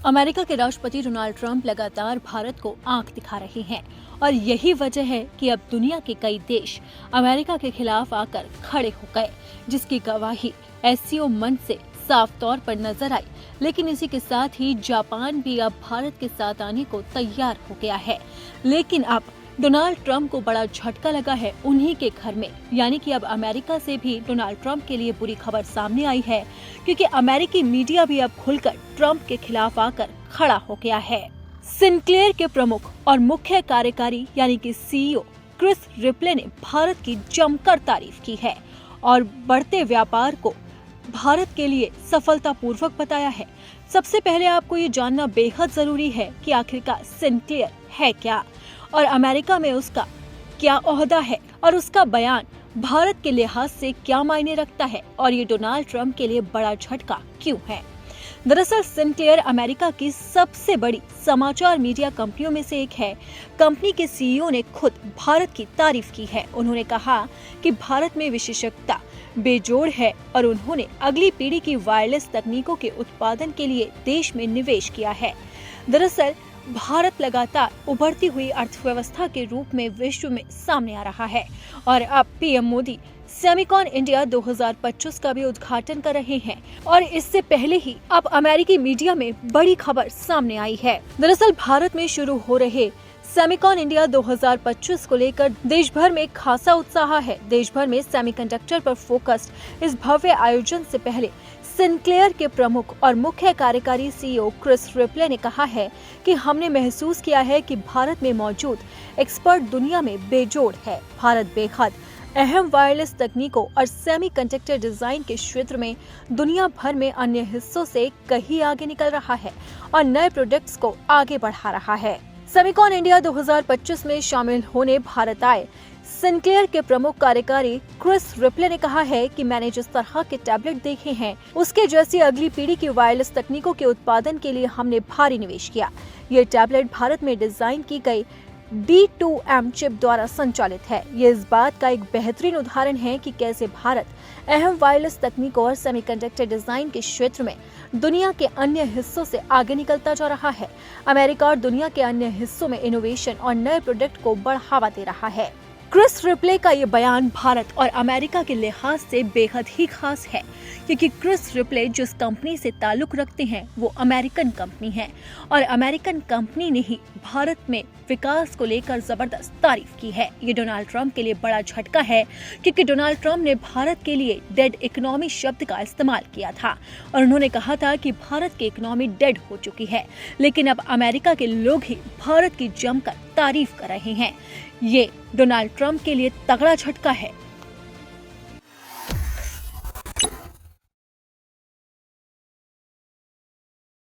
America के राष्ट्रपति Donald Trump लगातार भारत को आंख दिखा रहे हैं और यही वजह है कि अब दुनिया के कई देश अमेरिका के खिलाफ आकर खड़े हो गए, जिसकी गवाही एससीओ मंच से साफ तौर पर नजर आई। लेकिन इसी के साथ ही जापान भी अब भारत के साथ आने को तैयार हो गया है। लेकिन अब डोनाल्ड ट्रंप को बड़ा झटका लगा है उन्हीं के घर में, यानी कि अब अमेरिका से भी डोनाल्ड ट्रंप के लिए बुरी खबर सामने आई है, क्योंकि अमेरिकी मीडिया भी अब खुलकर ट्रंप के खिलाफ आकर खड़ा हो गया है। सिनक्लेयर के प्रमुख और मुख्य कार्यकारी यानी कि सीईओ क्रिस रिप्ले ने भारत की जमकर तारीफ की है और बढ़ते व्यापार को भारत के लिए सफलतापूर्वक बताया है। सबसे पहले आपको ये जानना बेहद जरूरी है कि आखिरकार सिनक्लेयर है क्या और अमेरिका में उसका क्या ओहदा है और उसका बयान भारत के लिहाज से क्या मायने रखता है और ये डोनाल्ड ट्रंप के लिए बड़ा झटका क्यों है। दरअसल सिनक्लेयर अमेरिका की सबसे बड़ी समाचार मीडिया कंपनियों में से एक है। कंपनी के सीईओ ने खुद भारत की तारीफ की है। उन्होंने कहा कि भारत में विशेषज्ञता बेजोड़ है और उन्होंने अगली पीढ़ी की वायरलेस तकनीकों के उत्पादन के लिए देश में निवेश किया है। दरअसल भारत लगातार उभरती हुई अर्थव्यवस्था के रूप में विश्व में सामने आ रहा है और अब पीएम मोदी सेमिकॉन इंडिया 2025 का भी उद्घाटन कर रहे हैं और इससे पहले ही अब अमेरिकी मीडिया में बड़ी खबर सामने आई है। दरअसल भारत में शुरू हो रहे सेमिकॉन इंडिया 2025 को लेकर देश भर में खासा उत्साह है। देश भर में सेमीकंडक्टर पर फोकस्ड इस भव्य आयोजन से पहले सिनक्लेयर के प्रमुख और मुख्य कार्यकारी सीईओ क्रिस रिप्ले ने कहा है कि हमने महसूस किया है कि भारत में मौजूद एक्सपर्ट दुनिया में बेजोड़ है। भारत बेहद अहम वायरलेस तकनीकों और सेमीकंडक्टर डिजाइन के क्षेत्र में दुनिया भर में अन्य हिस्सों से कहीं आगे निकल रहा है और नए प्रोडक्ट्स को आगे बढ़ा रहा है। सेमिकॉन इंडिया 2025 में शामिल होने भारत आए सिनक्लेयर के प्रमुख कार्यकारी क्रिस रिप्ले ने कहा है कि मैंने जिस तरह के टैबलेट देखे हैं उसके जैसी अगली पीढ़ी की वायरलेस तकनीकों के उत्पादन के लिए हमने भारी निवेश किया। ये टैबलेट भारत में डिजाइन की गई D2M चिप द्वारा संचालित है। ये इस बात का एक बेहतरीन उदाहरण है कि कैसे भारत अहम वायरलेस तकनीकों और सेमीकंडक्टर डिजाइन के क्षेत्र में दुनिया के अन्य हिस्सों से आगे निकलता जा रहा है। अमेरिका और दुनिया के अन्य हिस्सों में इनोवेशन और नए प्रोडक्ट को बढ़ावा दे रहा है। क्रिस रिप्ले का ये बयान भारत और अमेरिका के लिहाज से बेहद ही खास है, क्योंकि क्रिस रिप्ले जिस कंपनी से ताल्लुक रखते हैं वो अमेरिकन कंपनी है और अमेरिकन कंपनी ने ही भारत में विकास को लेकर जबरदस्त तारीफ की है। ये डोनाल्ड ट्रंप के लिए बड़ा झटका है, क्योंकि डोनाल्ड ट्रंप ने भारत के लिए डेड इकोनॉमी शब्द का इस्तेमाल किया था और उन्होंने कहा था कि भारत की इकोनॉमी डेड हो चुकी है। लेकिन अब अमेरिका के लोग ही भारत की जमकर तारीफ कर रहे हैं। ये डोनाल्ड ट्रंप के लिए तगड़ा झटका है।